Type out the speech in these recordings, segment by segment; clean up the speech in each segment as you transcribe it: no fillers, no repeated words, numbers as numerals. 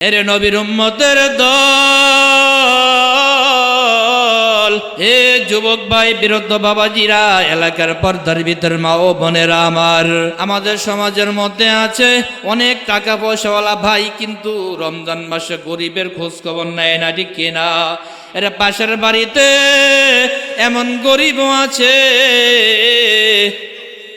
এরে নবীর উম্মতের দল, হে যুবক ভাই, বৃদ্ধ বাবাজিরা, এলাকার পর্দার ভিতর মা ও বোনেরা আমার, আমাদের সমাজের মধ্যে আছে অনেক টাকা পয়সাওয়ালা ভাই, কিন্তু রমজান মাসে গরিবের খোঁজ খবর নেয় না, ঠিক কিনা? এরা পাশের বাড়িতে এমন গরিবও আছে,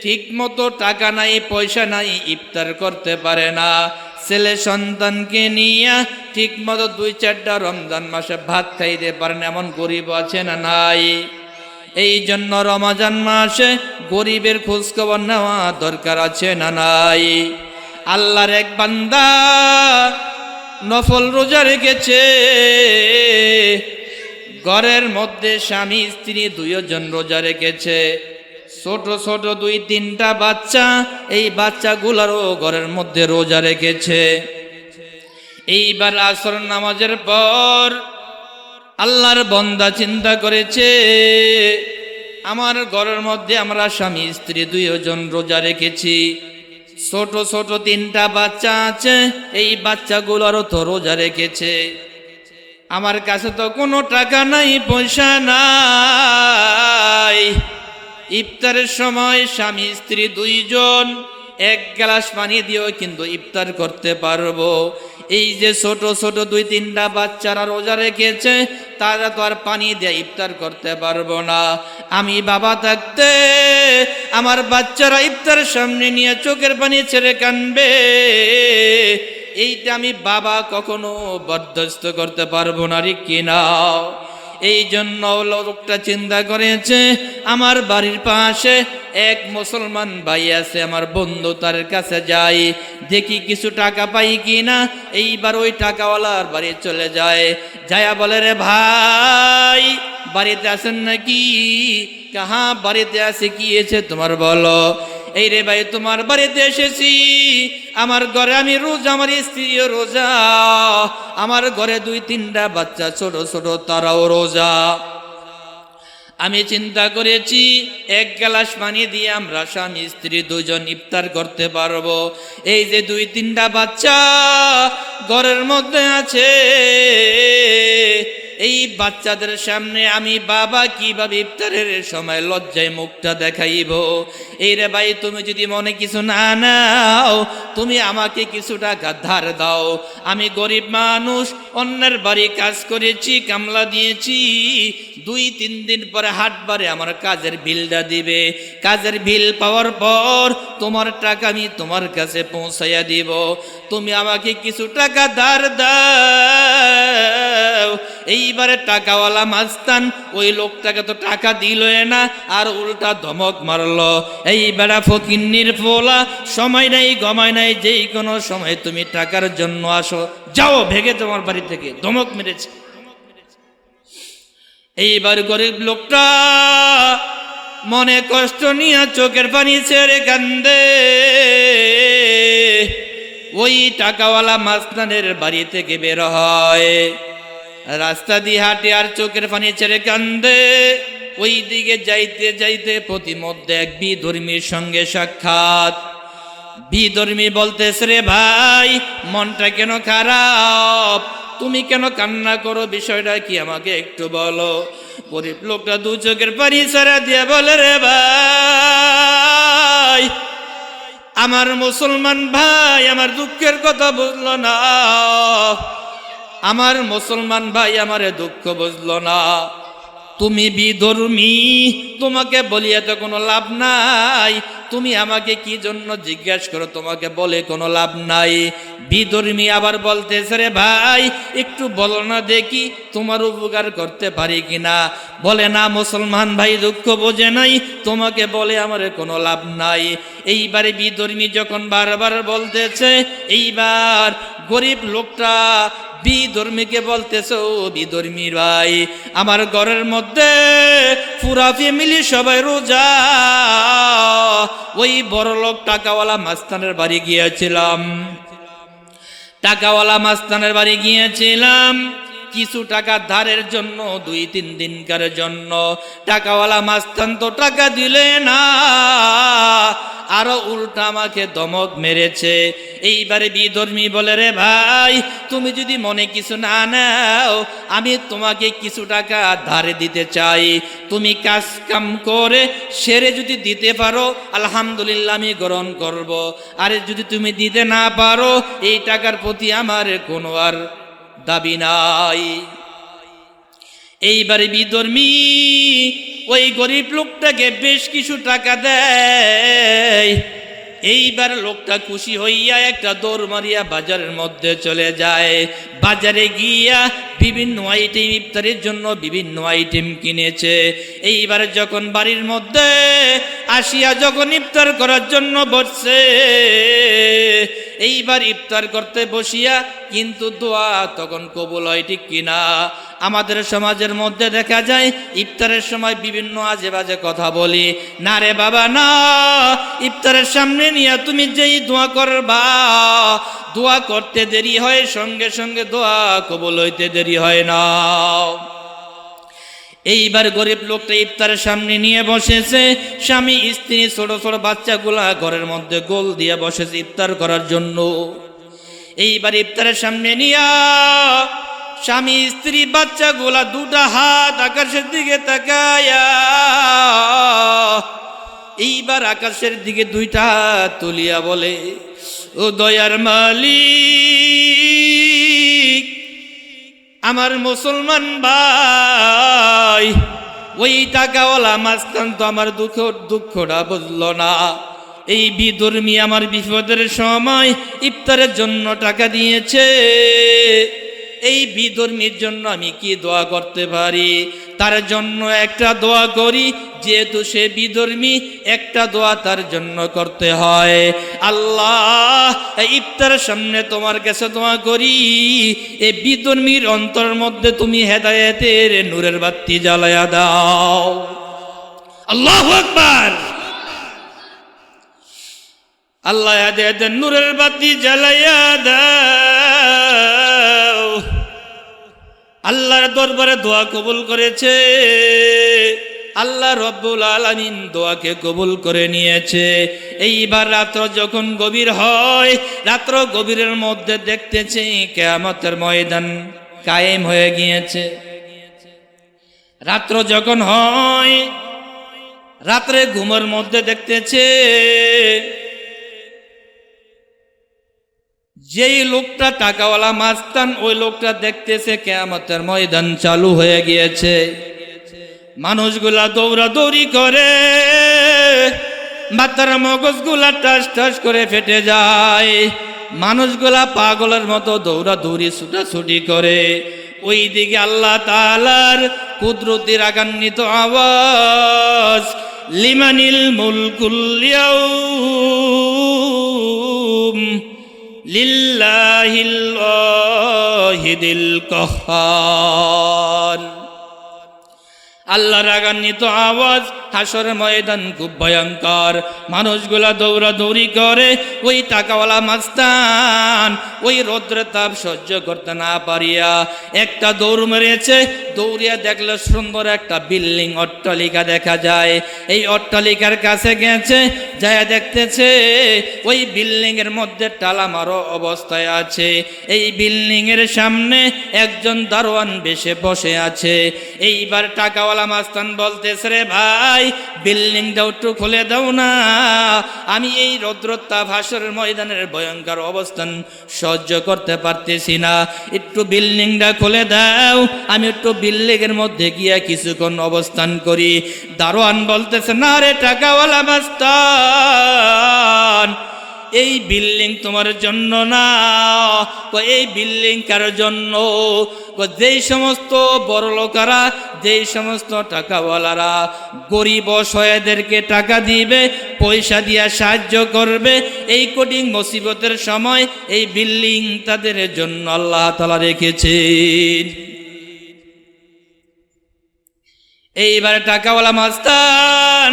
ঠিক মতো টাকা নাই, পয়সা নাই, ইফতার করতে পারে না। ছেলে সন্তানকে নিয়ে ঠিক মতো 2-4টা রমজান মাসে ভাত খাইতে পারে না, এমন গরিব আছে না নাই? এই জন্য রমজান মাসে গরিবের খোঁজ খবর নেওয়া দরকার আছে না নাই? আল্লাহর এক বান্দা নফল রোজা রেখেছে, ঘরের মধ্যে স্বামী স্ত্রী 2 জন রোজা রেখেছে, ছোট ছোট 2-3টা বাচ্চা, এই বাচ্চাগুলারও ঘরের মধ্যে রোজা রেখেছে। এইবার আসর নামাজের পর আল্লাহর বান্দা চিন্তা করেছে, আমার ঘরের মধ্যে আমরা স্বামী স্ত্রী 2 জন রোজা রেখেছি, ছোট ছোট 3টা বাচ্চা আছে, এই বাচ্চাগুলারও তো রোজা রেখেছে, আমার কাছে তো কোনো টাকা নাই, পয়সা নাই। ইফতারের সময় স্বামী স্ত্রী 2 জন 1 গ্লাস পানি দিয়েও কিন্তু ইফতার করতে পারবো। এই যে ছোট ছোট 2-3টা বাচ্চারা রোজা রেখেছে, তারা তো আর পানি দিয়ে ইফতার করতে পারবো না। আমি বাবা থাকতে আমার বাচ্চারা ইফতারের সামনে নিয়ে চোখের পানি ছেড়ে কাঁদবে, এইটা আমি বাবা কখনো বরদাস্ত করতে পারবো না, ঠিক কিনা? এই জন্য লোকটা চিন্তা করেছে, আমার বাড়ির পাশে এক মুসলমান ভাই আছে, আমার বন্ধু, তার কাছে যাই, দেখি কিছু টাকা পাই কিনা। এইবার ওই টাকাওয়ালার বাড়ি চলে যায়, যায়া বলে, রে ভাই, বাড়িতে আছেন নাকি? কাহা বাড়িতে আছে, কি হয়েছে তোমার বলো? এই রে ভাই, তোমার বাড়িতে এসেছি, আমার ঘরে আমি রোজা, আমার স্ত্রীও রোজা, আমার ঘরে 2-3টা বাচ্চা ছোট ছোট, তারাও রোজা। আমি চিন্তা করেছি 1 গ্লাস পানি দিয়ে আমরা স্বামী স্ত্রী 2 জন ইফতার করতে পারবো। এই যে 2-3টা বাচ্চা ঘরের মধ্যে আছে, এই বাচ্চাদের সামনে আমি বাবা কিভাবে ইফতারের সময় লজ্জায় মুখটা দেখাইব? এই রে ভাই, তুমি যদি মনে কিছু না নাও, তুমি আমাকে কিছু টাকা ধার দাও, আমি গরিব মানুষ, অন্যের বাড়ি কাজ করেছি, কামলা দিয়েছি, 2-3 দিন পরে হাটবারে আমার কাজের বিলটা দিবে, কাজের বিল পাওয়ার পর তোমার টাকা আমি তোমার কাছে পৌঁছাইয়া দিব, তুমি আমাকে কিছু টাকা ধার দাও। এইবারে টাকাওয়ালা মাস্তান ওই লোকটাকে তো টাকা দিল না, আর উল্টা ধমক মারলো, এই বেড়া ফকিন্নির পোলা, সময় নাই গমায় নাই, যেই কোনো সময় তুমি টাকার জন্য আসো, যাও ভেগে তোমার বাড়ি থেকে, ধমক মেরেছে। এইবার গরিব লোকটা মনে কষ্ট নিয়ে চোখের পানি ছেড়ে কান্দে। ওই টাকাওয়ালা মাস্তানের বাড়ি থেকে বের হয়, রাস্তা দিয়ে হাঁটে আর চোখের পানি ছেড়ে কান্দে। ওই দিকে যাইতে যাইতে প্রতিমধ্যে এক বিধর্মীর সঙ্গে সাক্ষাৎ। বিধর্মী বলতেছে, রে ভাই, মনটা কেন খারাপ, তুমি কেন কান্না করো, বিষয়টা কি আমাকে একটু বলো? গরিব লোকটা 2 চোখের পানি ছাড়া দিয়ে বলে, রে ভাই, আমার মুসলমান ভাই আমার দুঃখের কথা বুঝলো না, আমার মুসলমান ভাই আমারে দুঃখ বুঝলো না, তুমি বিধর্মী, তোমাকে বলিয়া তো কোনো লাভ নাই, তুমি আমাকে কি জন্য জিজ্ঞাসা করো, তোমাকে বলে কোনো লাভ নাই। বিধর্মী আবার বলতেছে, রে ভাই, একটু বলো না দেখি, তোমার উপকার করতে পারি কিনা? বলে, না মুসলমান ভাই দুঃখ বোঝে নাই, তোমাকে বলে আমার কোনো লাভ নাই। এইবারে বিধর্মী যখন বারবার বলতেছে, এইবার গরিব লোকটা বিধর্মীকে বলতেছে, ও বিধর্মী ভাই, আমার ঘরের মধ্যে পুরা ফ্যামিলি সবাই রোজা, ওই বড় লোক টাকাওয়ালা মাস্তানের বাড়ি গিয়েছিলাম, টাকাওয়ালা মাস্তানের বাড়ি গিয়েছিলাম, কিছু টাকা ধারের জন্য 2-3 দিনকার জন্য। টাকাওয়ালা মাস্তান তো টাকা দিলে না, আরো উল্টা আমাকে ধমক মেরেছে। এইবারে বিধর্মী বলে, রে ভাই, তুমি যদি মনে কিছু না নাও, আমি তোমাকে কিছু টাকা ধারে দিতে চাই। তুমি কাজ কাম করে সেরে যদি দিতে পারো আলহামদুলিল্লাহ আমি গ্রহণ করব। আরে যদি তুমি দিতে না পারো এই টাকার প্রতি আমার কোনো আর দাবি নাই। এইবারে বিধর্মী ওই গরিব লোকটাকে বেশ কিছু টাকা দেয়। এইবার লোকটা খুশি হইয়া একটা দৌড় মারিয়া বাজারের মধ্যে চলে যায়। বাজারে গিয়া বিভিন্ন আইটেম, ইফতারের জন্য বিভিন্ন আইটেম কিনেছে। এইবার যখন বাড়ির মধ্যে আসিয়া যখন ইফতার করার জন্য বসছে, এইবার ইফতার করতে বসিয়া কিন্তু দোয়া তখন কবুল হয়, ঠিক কিনা? আমাদের সমাজের মধ্যে দেখা যায় ইফতারের সময় বিভিন্ন আজে বাজে কথা বলি। না রে বাবা না, ইফতারের সামনে নিয়ে তুমি যেই দোয়া করবা, দোয়া করতে দেরি হয়, সঙ্গে সঙ্গে দোয়া কবুল হইতে দেরি হয় না। এইবার গরিব লোকটা ইফতারের সামনে নিয়ে বসেছে। স্বামী স্ত্রী ছোট ছোট বাচ্চাগুলা ঘরের মধ্যে গোল দিয়ে বসেছে ইফতার করার জন্য। এইবার ইফতারের সামনে নিয়া স্বামী স্ত্রী বাচ্চাগুলা দুটা হাত আকাশের দিকে তাকায়া এইবার আকাশের দিকে দুইটা হাত তুলিয়া বলে, ও দয়ার মালিক, আমার মুসলমান ভাই, ওই টাকাওয়ালা মাস্তান তো আমার দুঃখটা বুঝলো না। এই বিধর্মী আমার বিপদের সময় ইফতারের জন্য টাকা দিয়েছে। এই বিধর্মীর জন্য আমি কি দোয়া করতে পারি? তার জন্য একটা দোয়া করি, যেহেতু সে বিধর্মী, একটা দোয়া তার জন্য করতে হয়। আল্লাহ, ইফতারের সামনে তোমার কাছে দোয়া করি, এই বিধর্মীর অন্তরের মধ্যে তুমি হেদায়েতের নূরের বাতি জ্বালায়া দাও। আল্লাহু আকবার। আল্লাহ হেদায়েতের নূরের বাতি জ্বালায়া দাও। আল্লাহর দরবারে দোয়া কবুল করেছে। আল্লাহ রব্বুল আলামিন দোয়াকে কবুল করে নিয়েছে। এইবার রাত্র যখন গভীর হয়, রাত্র গভীরের মধ্যে দেখতেছে কিয়ামতের ময়দান কায়েম হয়ে গিয়েছে। রাত্র যখন হয়, রাত্রে ঘুমের মধ্যে দেখতেছে যেই লোকটা টাকাওয়ালা মাস্তান, ওই লোকটা দেখতেছে কিয়ামতের ময়দান চালু হয়ে গিয়েছে। মানুষগুলা দৌড়াদৌড়ি করে, মাথার মগজগুলা টাস টাস করে ফেটে যায়। মানুষগুলা পাগলের মতো দৌড়াদৌড়ি ছুটাছুটি করে। ওই দিকে আল্লাহ তাআলার কুদরতি রাগান্বিত আওয়াজ, লিমানিল মুলকুল ইয়াউম লিল্লাহিল ওয়াহিদিল কাহ্হার। আল্লাহ রাগান্বিত আওয়াজ, হাসর ময়দান খুব ভয়ঙ্কর। মানুষগুলা দৌড়াদৌড়ি করে। ওই টাকাওয়ালা মাস্তান ওই রৌদ্রের তাপ সহ্য করতে না পারিয়া একটা দৌড় মেরেছে। দৌড়িয়া দেখলে সুন্দর একটা বিল্ডিং, অট্টালিকা দেখা যায়। এই অট্টালিকার কাছে গেছে, যায় দেখতেছে ওই বিল্ডিং এর মধ্যে তালা মারো অবস্থায় আছে। এই বিল্ডিং এর সামনে একজন দারোয়ান বেশে বসে আছে। এইবার টাকাওয়ালা মাস্তান বলতেছে, রে ভাই, বিল্ডিংটা একটু খুলে দাও না, আমি এই রৌদ্রতাপ হাসরের ময়দানের ভয়ঙ্কর অবস্থান সহ্য করতে পারতেছি না, একটু বিল্ডিংটা খুলে দাও, আমি একটু বিল্ডিং এর মধ্যে গিয়া কিছুক্ষণ অবস্থান করি। দারোয়ান বলতেছে, না রে টাকাওয়ালা মাস্তান, এই বিল্ডিং তোমার জন্য না। এই বিল্ডিং কার জন্য? যেই সমস্ত বড় লোকেরা, যেই সমস্ত টাকাওয়ালারা গরিব অসহায়দেরকে টাকা দিবে, পয়সা দিয়া সাহায্য করবে, এই কঠিন মুসিবতের সময় এই বিল্ডিং তাদের জন্য আল্লাহ তাআলা রেখেছেন। এইবার টাকাওয়ালা মাস্তান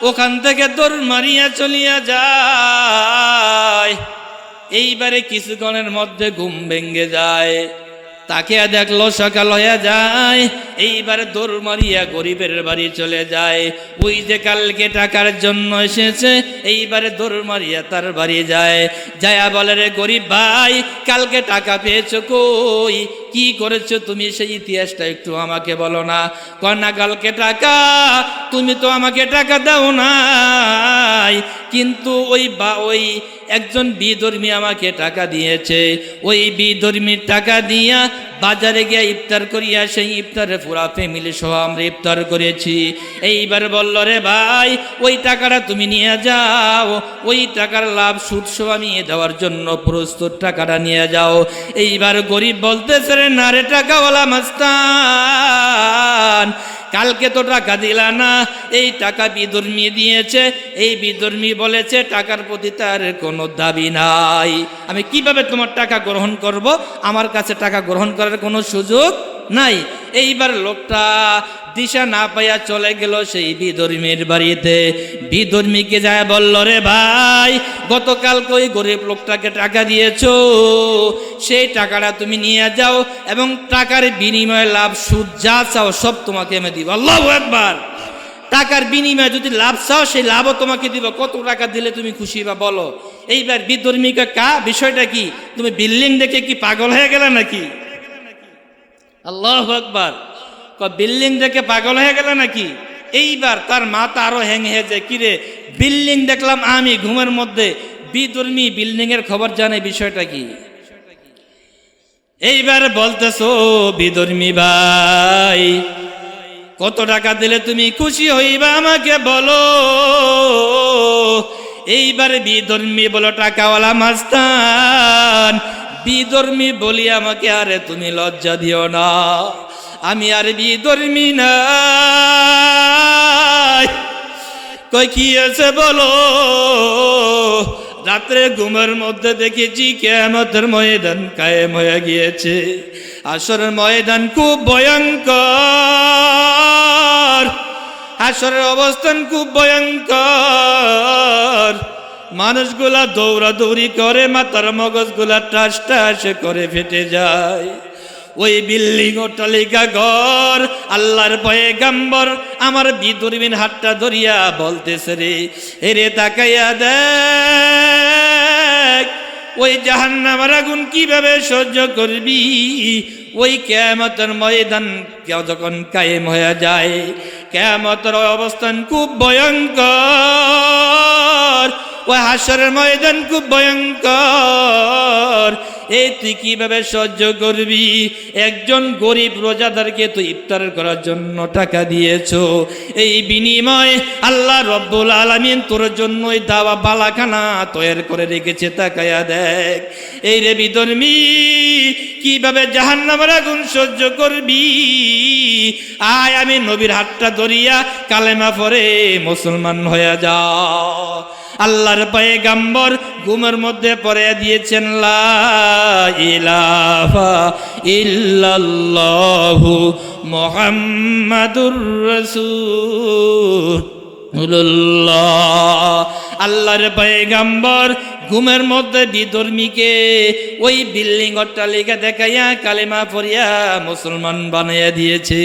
ওখান থেকে দৌড় মারিয়া চলিয়া যায়। এইবারে কিছুক্ষণের মধ্যে ঘুম ভেঙে যায়। তাকে দেখলো সকাল হয়ে যায়, এইবার দৌড় মারিয়া গরিবের বাড়ি চলে যায়। ওই যে কালকে টাকার জন্য এসেছে, এইবারে দৌড় মারিয়া তার বাড়ি যায়। যায়া বলে, রে গরিব ভাই, কালকে টাকা পেয়েছো কই, কি করেছো তুমি, সেই ইতিহাসটা একটু আমাকে বলো না। কন্যা, কালকে টাকা, তুমি তো আমাকে টাকা দাও নাই, কিন্তু ওই একজন বিধর্মী আমাকে টাকা দিয়েছে, ওই বিধর্মীর টাকা দিয়া বাজারে গিয়ে ইফতার করিয়া সেই ইফতারে পুরা ফ্যামিলি সহ আমরা ইফতার করেছি। এইবার বলল, রে ভাই, ওই টাকাটা তুমি নিয়ে যাও, ওই টাকার লাভ সুদ সহ আমি দেওয়ার জন্য প্রস্তুত, টাকাটা নিয়ে যাও। এইবার গরিব বলতেছে, রে না রে টাকাওয়ালা মাস্তান, কালকে তো টাকা দিলা না, এই টাকা বিধর্মী দিয়েছে, এই বিধর্মী বলেছে টাকার প্রতি তার কোনো দাবি নাই, আমি কিভাবে তোমার টাকা গ্রহণ করব, আমার কাছে টাকা গ্রহণ করার কোনো সুযোগ নাই। এইবার লোকটা দিশা না পাইয়া চলে গেল সেই বিধর্মীর বাড়িতে। বিধর্মীকে যায় বলল, রে ভাই, গতকালকে ওই গরিব লোকটাকে টাকা দিয়েছো, সেই টাকাটা তুমি নিয়ে যাও এবং টাকার বিনিময়ে লাভ সুদ যা চাও সব তোমাকে আমি দিব। আল্লাহু আকবার। টাকার বিনিময়ে যদি লাভ চাও, সেই লাভও তোমাকে দিব। কত টাকা দিলে তুমি খুশি বা বলো। এইবার বিধর্মীকে, বিষয়টা কি, তুমি বিল্ডিং দেখে কি পাগল হয়ে গেলে নাকি? আল্লাহু আকবার। বিল্ডিং দেখে পাগল হয়ে গেল নাকি? এইবার তার মাথা আরো হ্যাং হয়ে যায়, কিরে বিল্ডিং দেখলাম আমি ঘুমের মধ্যে, বিধর্মী বিল্ডিং এর খবর জানে, বিষয়টা কি? এইবার বলতেছো, বিধর্মী ভাই, কত টাকা দিলে তুমি খুশি হইবা আমাকে বলো। এইবার বিধর্মী বলো, টাকাওয়ালা মাস্তান। বিধর্মী বলি আমাকে, আরে তুমি লজ্জা দিও না, আমি আর বিধর্মী নাই। কই কি আছে বলো। রাত্রে ঘুমের মধ্যে দেখেছি কিয়ামতের ময়দান কায়েম হয়ে গিয়েছে। আসরের ময়দান খুব ভয়ঙ্কর, আসরের অবস্থান খুব ভয়ঙ্কর। মানুষগুলা দৌড়াদৌড়ি করে, মাথার মগজগুলা টাস টাস করে ফেটে যায়। ওই বিল্ডিং অট্টালিকা ঘর, আল্লাহর পয়গম্বর আমার বিধর্মীর হাতটা ধরিয়া বলতেছে, রে এরে তাকাইয়া দেখ, ওই জাহান্নামের আগুন কিভাবে সহ্য করবি। ওই কিয়ামতের ময়দান যখন কায়েম হয়ে যায়, কিয়ামতের অবস্থান খুব ভয়ঙ্কর, ওই হাসরের ময়দান খুব ভয়ঙ্কর। এই তুই কিভাবে সহ্য করবি? একজন গরিব রোজাদারকে তুই ইফতার করার জন্য টাকা দিয়েছো, এই বিনিময়ে আল্লাহ রব্বুল আলামিন তোর জন্য ওই দাওয়া বালাখানা তৈরি করে রেখেছে। তাকায়া দেখ। এই রে বিধর্মী, কিভাবে জাহান্নামের আগুন সহ্য করবি? আয়, আমি নবীর হাতটা ধরিয়া কালেমা পড়ে মুসলমান হয়ে যাও। আল্লাহর পয়গম্বর ঘুমের মধ্যে পড়ে দিয়েছেন, লা ইলাহা ইল্লাল্লাহু মুহাম্মাদুর রাসূলুল্লাহ। আল্লাহর পয়গম্বর ঘুমের মধ্যে বিধর্মীকে ওই বিল্ডিং অট্টালিকা দেখাইয়া কালেমা পড়িয়া মুসলমান বানাইয়া দিয়েছে।